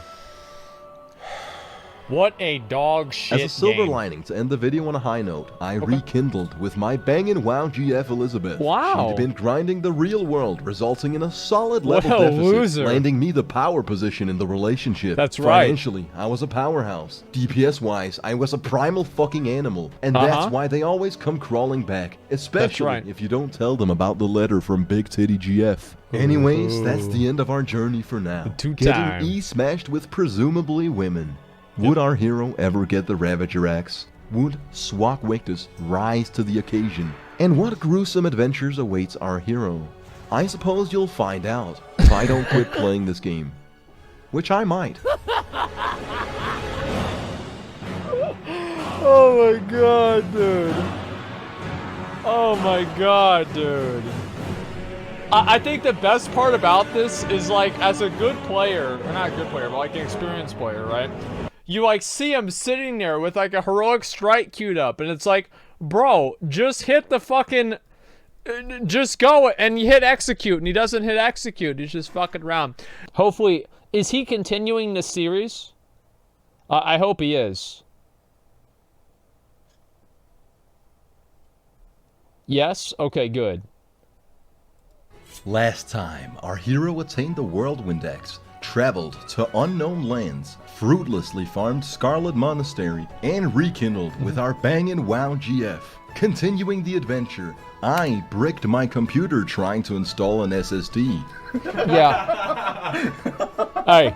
What a dog shit As a silver game. lining to end the video on a high note, I rekindled with my bangin' WoW GF Elizabeth. Wow. She'd been grinding the real world, resulting in a solid What level a deficit, loser. landing me the power position in the relationship. That's right. Financially, I was a powerhouse. DPS-wise, I was a primal fucking animal. And that's why they always come crawling back, especially if you don't tell them about the letter from Big Titty GF. Anyways, that's the end of our journey for now. Getting E-smashed with presumably women. Would our hero ever get the Ravager axe? Would Swak Wictus rise to the occasion? And what gruesome adventures awaits our hero? I suppose you'll find out if I don't quit playing this game. Which I might. Oh my god, dude. Oh my god, dude. I think the best part about this is, like, as a good player, or not a good player, but like an experienced player, right? You, like, see him sitting there with, like, a heroic strike queued up, and it's like, bro, just hit the fucking, just go, and you hit execute, and he doesn't hit execute, he's just fucking around. Hopefully, is he continuing the series? I hope he is. Yes? Okay, good. Last time, our hero attained the Whirlwind Axe, traveled to unknown lands, fruitlessly farmed Scarlet Monastery, and rekindled with our bangin' WoW GF. Continuing the adventure, I bricked my computer trying to install an SSD. Yeah. Hey.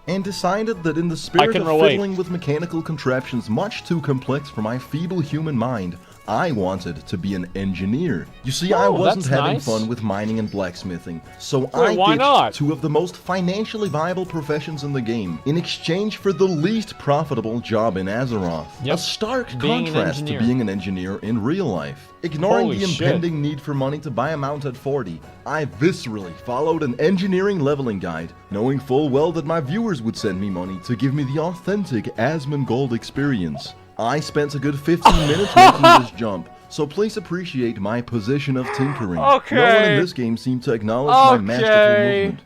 And decided that in the spirit of fiddling with mechanical contraptions much too complex for my feeble human mind, I wanted to be an engineer. You see, I wasn't having fun with mining and blacksmithing, so I ditched 2 of the most financially viable professions in the game in exchange for the least profitable job in Azeroth. A stark contrast to being an engineer in real life. Ignoring the impending need for money to buy a mount at 40, I viscerally followed an engineering leveling guide, knowing full well that my viewers would send me money to give me the authentic Asmongold experience. I spent a good 15 minutes making this jump, so please appreciate my position of tinkering. No one in this game seemed to acknowledge my masterful movement.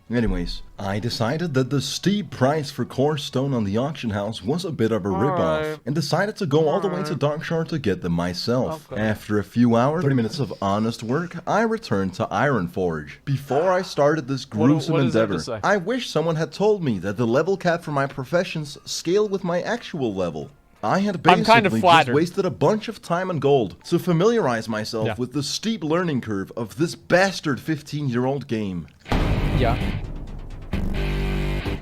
Anyways, I decided that the steep price for core stone on the auction house was a bit of a ripoff, and decided to go all the way to Darkshard to get them myself. After a few hours, 30 minutes of honest work, I returned to Ironforge. Before I started this gruesome endeavor, I wish someone had told me that the level cap for my professions scale with my actual level. I had basically just wasted a bunch of time and gold to familiarize myself with the steep learning curve of this bastard 15-year-old game. Yeah.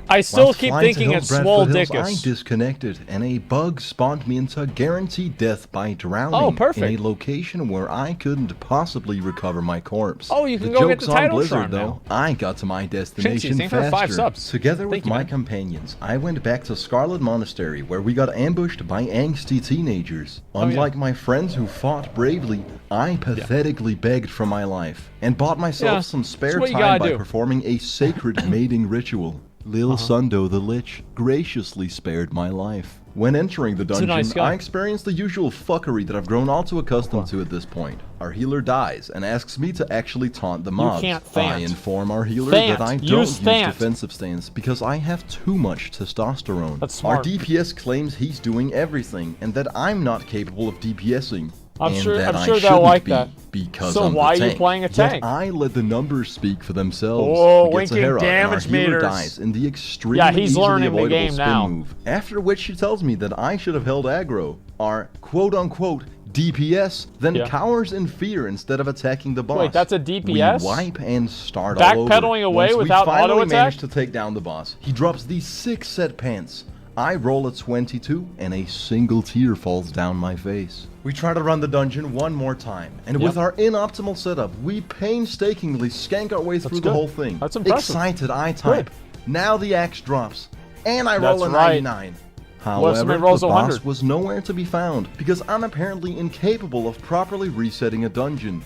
I still keep thinking it's Swole Dickus. I disconnected, and a bug spawned me into guaranteed death by drowning in a location where I couldn't possibly recover my corpse. Oh, you can go get the title shard though. I got to my destination faster. Together with my companions, I went back to Scarlet Monastery, where we got ambushed by angsty teenagers. Unlike my friends who fought bravely, I pathetically begged for my life, and bought myself some spare time by performing a sacred mating ritual. Lil Sundo the Lich graciously spared my life. When entering the dungeon, I experienced the usual fuckery that I've grown all too accustomed to at this point. Our healer dies and asks me to actually taunt the mobs. I inform our healer that I don't use defensive stance because I have too much testosterone. Our DPS claims he's doing everything and that I'm not capable of DPSing. I'm and sure that I they'll shouldn't like be that. because So I'm why the are you tank. playing a tank? Yet I let the numbers speak for themselves. Oh, We get winking Sahara, and our damage healer meters. dies in the extremely Yeah, he's easily learning the avoidable game spin now. move. After which she tells me that I should have held aggro, our quote-unquote DPS, then cowers in fear instead of attacking the boss. Wait, that's a DPS? We wipe and start all over. Backpedaling away Once without we finally auto attack? manage to take down the boss, he drops these 6 set pants. I roll a 22, and a single tear falls down my face. We try to run the dungeon one more time, and with our inoptimal setup, we painstakingly skank our way through the whole thing. That's impressive. Excited, I type. Now the axe drops, and I roll a 99. However, somebody the rolls boss 100. was nowhere to be found, because I'm apparently incapable of properly resetting a dungeon.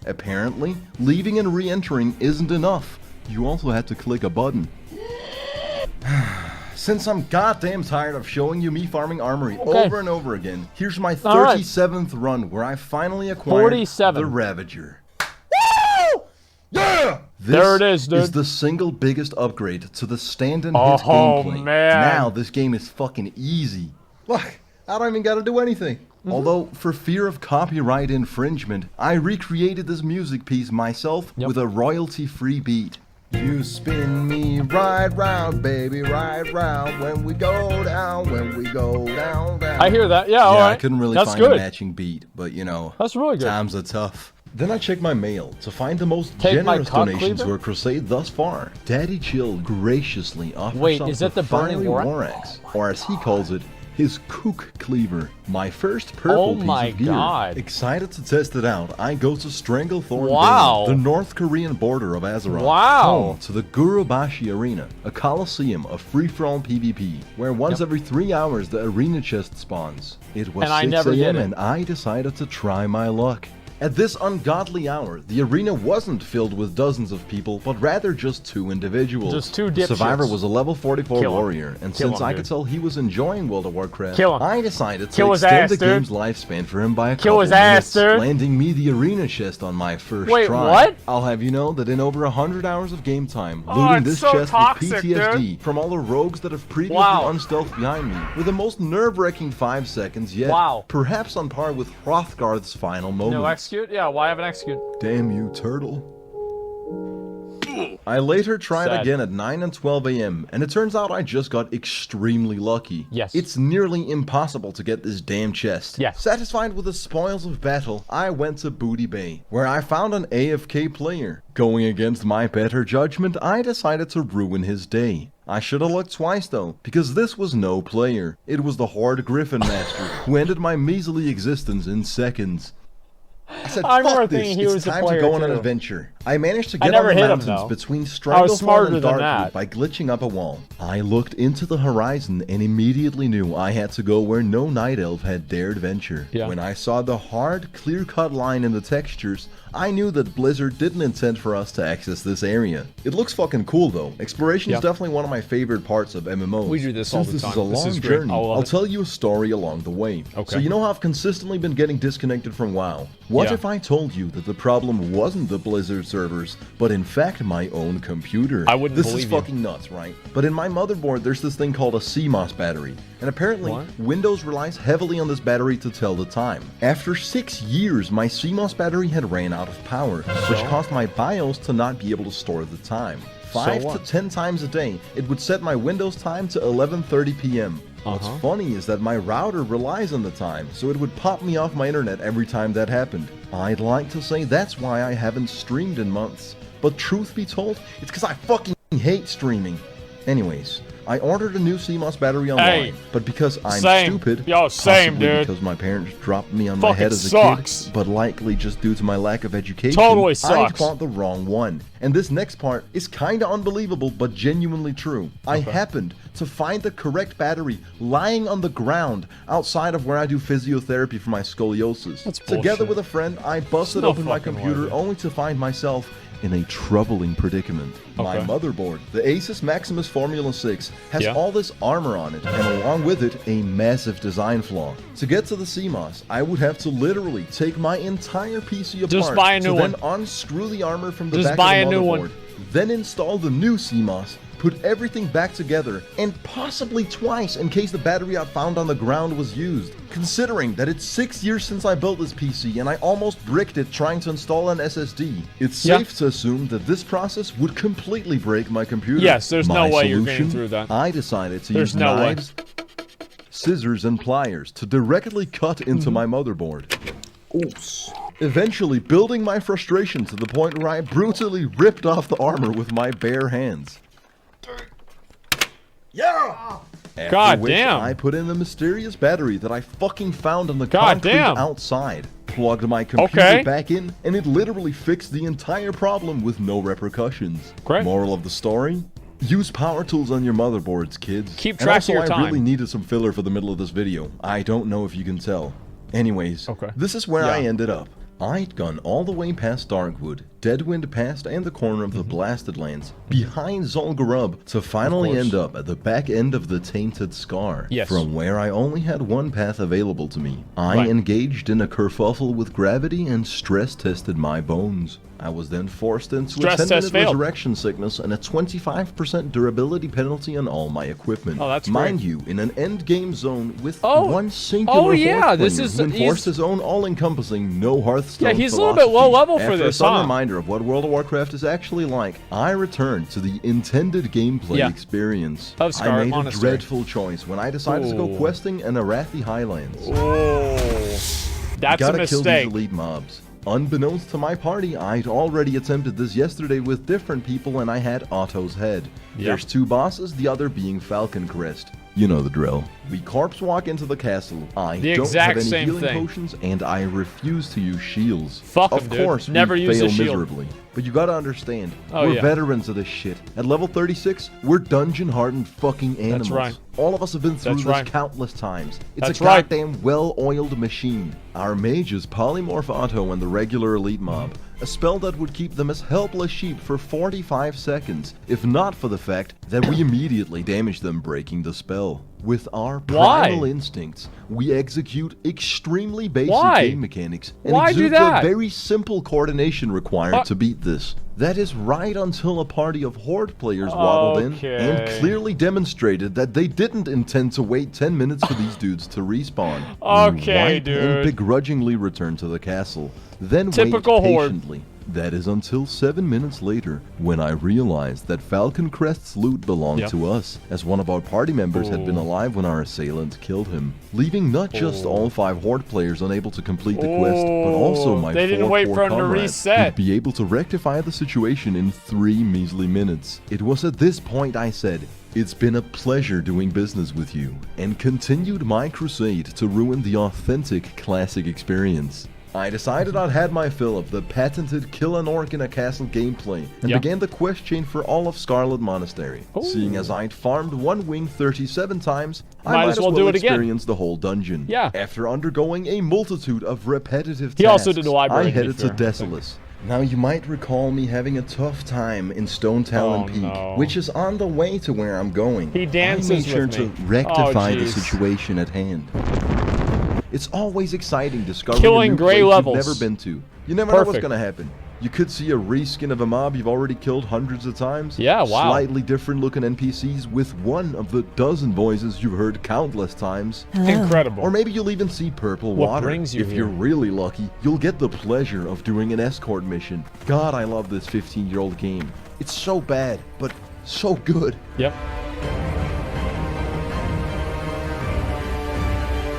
Apparently, leaving and re-entering isn't enough. You also had to click a button. Since I'm goddamn tired of showing you me farming armory over and over again, here's my 37th run where I finally acquired 47. the Ravager. Woo! Yeah! There it is, dude. This is the single biggest upgrade to the stand and hit gameplay. Man. Now this game is fucking easy. Look, I don't even gotta do anything. Although, for fear of copyright infringement, I recreated this music piece myself with a royalty-free beat. You spin me right round, baby, right round, when we go down, down. I hear that. Yeah, all right. I couldn't really That's find good. a matching beat, but you know, That's really good. times are tough. Then I check my mail to find the most Take my generous cock donation cleaver? to a crusade thus far. Daddy Chill graciously offers Wait, up is that the burning fiery war axe, or as he calls it, his kook cleaver. My first purple piece of gear. God. Excited to test it out, I go to Stranglethorn Wow. Bay, the North Korean border of Azeroth. Wow. Home to the Gurubashi Arena, a coliseum of free-for-all PvP, where once every 3 hours the arena chest spawns. It was And I 6 never did a.m. it. and I decided to try my luck. At this ungodly hour, the arena wasn't filled with dozens of people, but rather just 2 individuals. Just 2 The dipshits. survivor was a level 44 Kill him. warrior, and Kill since him, I dude. could tell he was enjoying World of Warcraft, Kill him. I decided to Kill his extend ass, the dude. game's lifespan for him by a Kill couple his ass, minutes, dude. landing me the arena chest on my first Wait, try. what? I'll have you know that in over 100 hours of game time, Oh, looting it's this so chest toxic, with PTSD from all the rogues that have previously unstealthed behind me, with the most nerve-wracking 5 seconds yet, perhaps on par with Hrothgar's final moment. No execute? Yeah, why have an execute? Damn you, turtle. I later tried again at 9 and 12 a.m., and it turns out I just got extremely lucky. Yes. It's nearly impossible to get this damn chest. Yes. Satisfied with the spoils of battle, I went to Booty Bay, where I found an AFK player. Going against my better judgment, I decided to ruin his day. I should have looked twice though, because this was no player. It was the Horde Griffin Master, who ended my measly existence in seconds. I said, fuck this, it's time to go on an adventure. I managed to get on the mountains between Stranglethorn and Darkwood by glitching up a wall. I looked into the horizon and immediately knew I had to go where no night elf had dared venture. When I saw the hard, clear-cut line in the textures, I knew that Blizzard didn't intend for us to access this area. It looks fucking cool though. Exploration is definitely one of my favorite parts of MMOs. We do this all the time. Since this is a long journey, I'll tell you a story along the way. So you know how I've consistently been getting disconnected from WoW? What if I told you that the problem wasn't the Blizzard servers, but in fact my own computer? I wouldn't believe This is fucking nuts, right? But in my motherboard, there's this thing called a CMOS battery. And apparently, Windows relies heavily on this battery to tell the time. After 6 years, my CMOS battery had ran out of power, which caused my BIOS to not be able to store the time. 5 to 10 times a day, it would set my Windows time to 11:30 p.m. What's funny is that my router relies on the time, so it would pop me off my internet every time that happened. I'd like to say that's why I haven't streamed in months, but truth be told, it's because I fucking hate streaming. Anyways, I ordered a new CMOS battery online, but because I'm stupid, possibly because my parents dropped me on my head as a kid, but likely just due to my lack of education, I bought the wrong one. And this next part is kinda unbelievable, but genuinely true. I happened to find the correct battery lying on the ground outside of where I do physiotherapy for my scoliosis. Together with a friend, I busted open my computer only to find myself in a troubling predicament. My motherboard, the Asus Maximus Formula 6, has all this armor on it, and along with it, a massive design flaw. To get to the CMOS, I would have to literally take my entire PC apart, then unscrew the armor from the back of the motherboard, then install the new CMOS, put everything back together, and possibly twice in case the battery I found on the ground was used. Considering that it's 6 years since I built this PC and I almost bricked it trying to install an SSD, it's safe to assume that this process would completely break my computer. Yes, there's no way you're getting through that. I decided to use knives, scissors, and pliers to directly cut into my motherboard. Oops. Eventually building my frustration to the point where I brutally ripped off the armor with my bare hands. Yeah! God damn. I put in the mysterious battery that I fucking found on the concrete outside, plugged my computer back in, and it literally fixed the entire problem with no repercussions. Great. Moral of the story? Use power tools on your motherboards, kids. Keep track of your time. I really needed some filler for the middle of this video. I don't know if you can tell. Anyways, this is where I ended up. I'd gone all the way past Darkwood, Deadwind Pass, and the corner of the Blasted Lands, behind Zul'Gurub, to finally end up at the back end of the Tainted Scar, from where I only had one path available to me. I engaged in a kerfuffle with gravity and stress-tested my bones. I was then forced into a 10-minute resurrection sickness and a 25% durability penalty on all my equipment. Oh, that's Mind you, in an endgame zone with one singular this is who enforced his own all-encompassing no Hearthstone he's a little bit low level for this, After a reminder of what World of Warcraft is actually like, I returned to the intended gameplay experience. I made a dreadful choice when I decided to go questing in Arathi Highlands. That's a mistake. Gotta kill these elite mobs. Unbeknownst to my party, I'd already attempted this yesterday with different people and I had Otto's head. There's two bosses, the other being Falcon Crest. You know the drill. We corpse walk into the castle. I don't have any healing potions, and I refuse to use shields. Of course, never use a shield. Miserably. But you gotta understand, we're veterans of this shit. At level 36, we're dungeon-hardened fucking animals. That's right. All of us have been through this countless times. It's a goddamn well-oiled machine. Our mages polymorph Otto and the regular elite mob, a spell that would keep them as helpless sheep for 45 seconds, if not for the fact that we immediately damage them breaking the spell. With our primal instincts, we execute extremely basic game mechanics and exude the very simple coordination required to beat this. That is right until a party of Horde players waddled in and clearly demonstrated that they didn't intend to wait 10 minutes for these dudes to respawn. And begrudgingly return to the castle, then wait patiently. That is until 7 minutes later, when I realized that Falcon Crest's loot belonged to us, as one of our party members had been alive when our assailant killed him, leaving not just all 5 Horde players unable to complete the quest, but also my 4 comrades who'd be able to rectify the situation in 3 measly minutes. It was at this point I said, "It's been a pleasure doing business with you," and continued my crusade to ruin the authentic classic experience. I decided I'd had my fill of the patented kill an orc in a castle gameplay and began the quest chain for all of Scarlet Monastery. Seeing as I'd farmed one wing 37 times, I might as well do it experience the whole dungeon. After undergoing a multitude of repetitive tasks, I headed to Desolus. Now you might recall me having a tough time in Stone Talon Peak, which is on the way to where I'm going. He dances with me. I made sure to rectify the situation at hand. It's always exciting discovering a new place you've never been to. You never know what's gonna happen. You could see a reskin of a mob you've already killed hundreds of times. Slightly different looking NPCs with one of the dozen voices you've heard countless times. Incredible. Or maybe you'll even see purple water. If you're really lucky, you'll get the pleasure of doing an escort mission. God, I love this 15-year-old game. It's so bad, but so good.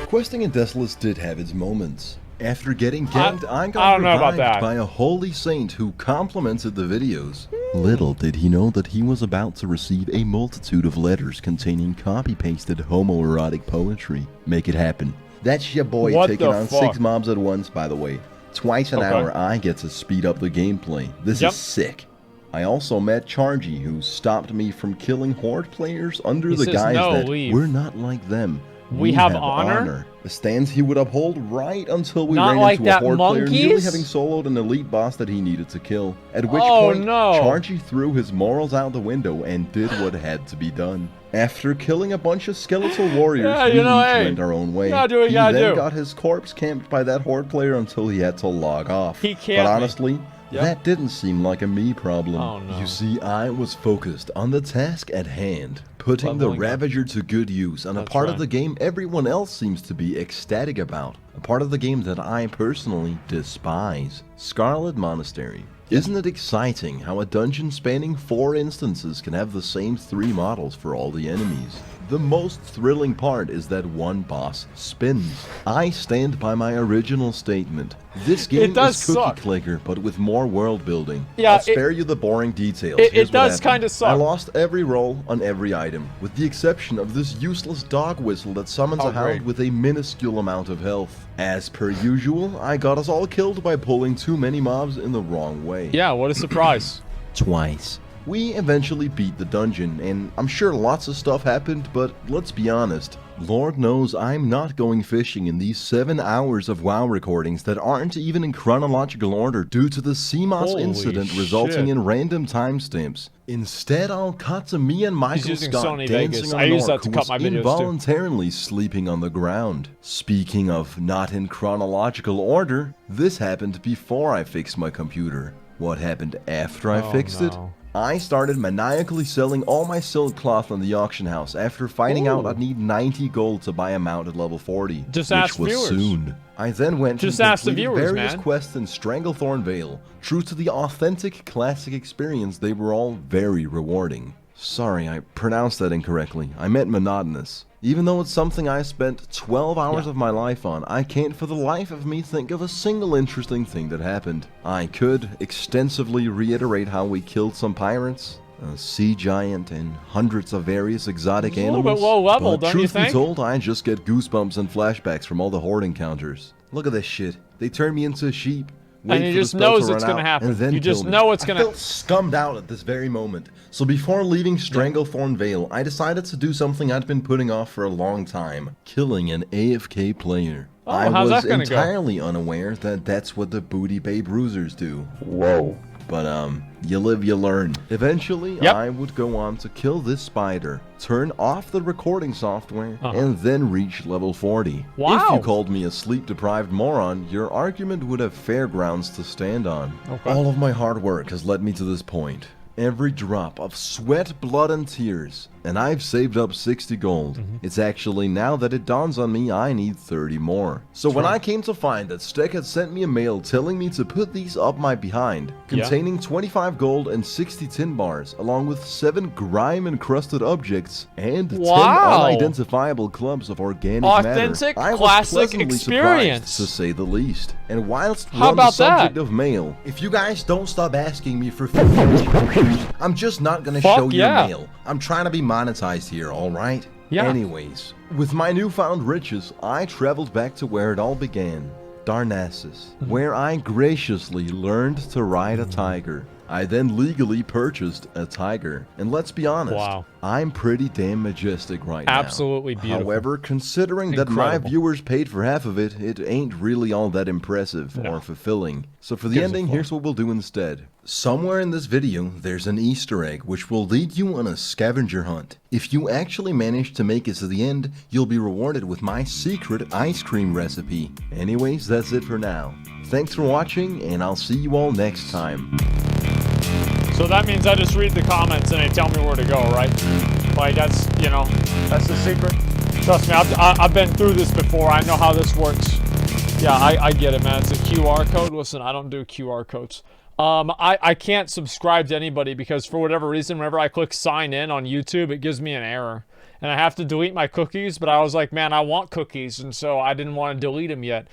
Questing in Desolus did have its moments. After getting ganked, I got revived by a holy saint who complimented the videos. Little did he know that he was about to receive a multitude of letters containing copy-pasted homoerotic poetry. Make it happen. That's your boy taking on 6 mobs at once, by the way. Twice an hour, I get to speed up the gameplay. This is sick. I also met Chargy, who stopped me from killing Horde players under the guise that we're not like them. We have honor? The stance he would uphold right until we ran into a Horde player nearly having soloed an elite boss that he needed to kill. At which point, Chargy threw his morals out the window and did what had to be done. After killing a bunch of skeletal warriors, we each went our own way. He then got his corpse camped by that Horde player until he had to log off. But honestly, Yep. That didn't seem like a me problem. Oh, no. You see, I was focused on the task at hand, putting the Leveling up. Ravager to good use on a That's part right. of the game everyone else seems to be ecstatic about. A part of the game that I personally despise. Scarlet Monastery. Isn't it exciting how a dungeon spanning 4 instances can have the same 3 models for all the enemies? The most thrilling part is that one boss spins. I stand by my original statement. This game does is Cookie suck. Clicker, but with more world building. Yeah, I'll spare you the boring details. it Here's what does happened. kinda suck. I lost every roll on every item, with the exception of this useless dog whistle that summons Oh, a hound great. with a minuscule amount of health. As per usual, I got us all killed by pulling too many mobs in the wrong way. Yeah, what a surprise. Twice. We eventually beat the dungeon, and I'm sure lots of stuff happened, but let's be honest. Lord knows I'm not going fishing in these 7 hours of WoW recordings that aren't even in chronological order due to the CMOS Holy incident resulting shit. in random timestamps. Instead, I'll cut to me and Michael using Scott Sony dancing Vegas. on I an use that orc to who cut was my videos, too. involuntarily sleeping on the ground. Speaking of not in chronological order, this happened before I fixed my computer. What happened after I fixed it? no. I started maniacally selling all my silk cloth on the auction house after finding out Ooh. I'd need 90 gold to buy a mount at level 40, Just which ask was viewers. soon. I then went Just and ask the completed viewers, various man. quests in Stranglethorn Vale. True to the authentic classic experience, they were all very rewarding. Sorry, I pronounced that incorrectly. I meant monotonous. Even though it's something I spent 12 hours of my life on, I can't for the life of me think of a single interesting thing that happened. I could extensively reiterate how we killed some pirates, a sea giant, and hundreds of various exotic It's a little animals. bit low level, but don't you truth be think? told, I just get goosebumps and flashbacks from all the horde encounters. Look at this shit. They turned me into a sheep. And you just knows it's gonna happen. You just know it's gonna- I felt scummed out at this very moment. So before leaving Stranglethorn Vale, I decided to do something I'd been putting off for a long time. Killing an AFK player. Oh, I how's was that gonna go? entirely unaware that that's what the Booty Bay Bruisers do. Whoa. But, you live, you learn. Eventually, Yep. I would go on to kill this spider, turn off the recording software, and then reach level 40. Wow. If you called me a sleep-deprived moron, your argument would have fair grounds to stand on. Okay. All of my hard work has led me to this point. Every drop of sweat, blood, and tears. And I've saved up 60 gold. It's actually now that it dawns on me I need 30 more. So when I came to find that Steck had sent me a mail telling me to put these up my behind, containing 25 gold and 60 tin bars, along with 7 grime-encrusted objects, and 10 Wow. unidentifiable clubs of organic Authentic, matter, I was classic pleasantly experience. surprised, to say the least. And whilst How we're on the about subject that? of mail, if you guys don't stop asking me for I'm just not gonna Fuck show yeah. your mail. I'm trying to be monetized here, alright? Yeah. Anyways, with my newfound riches, I traveled back to where it all began, Darnassus, where I graciously learned to ride a tiger. I then legally purchased a tiger. And let's be honest, Wow. I'm pretty damn majestic right now. Absolutely beautiful. However, considering that my Incredible. viewers paid for half of it, it ain't really all that impressive or fulfilling. So for the Gives a ending, fuck. here's what we'll do instead. Somewhere in this video, there's an Easter egg which will lead you on a scavenger hunt. If you actually manage to make it to the end, you'll be rewarded with my secret ice cream recipe. Anyways, that's it for now. Thanks for watching, and I'll see you all next time. So that means I just read the comments and they tell me where to go, right? Like that's, you know, that's the secret. Trust me, I've been through this before. I know how this works. Yeah, I get it, man. It's a QR code. Listen, I don't do QR codes. I can't subscribe to anybody because for whatever reason, whenever I click sign in on YouTube, it gives me an error. And I have to delete my cookies, but I was like, man, I want cookies. And so I didn't want to delete them yet.